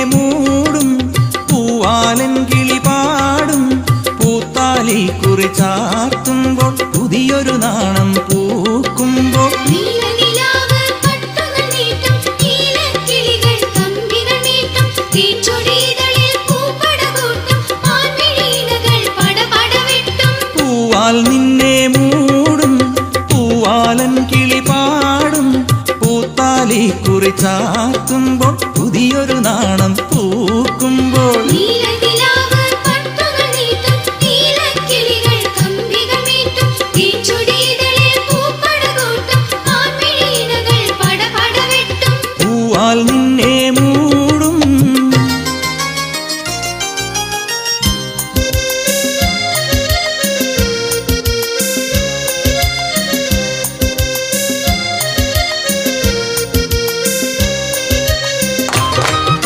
മൂടും പൂവാലൻ കിളി പാടും പൂത്താലി കുറി ചാർത്തുമ്പോൾ പുതിയൊരു നാണം പൂക്കുമ്പോൾ പൂവാൽ നിന്നെ മൂടും പൂവാലൻ കിളി പാടും പൂത്താലി കുറി ചാർത്തുമ്പോൾ പുതിയൊരു നാണം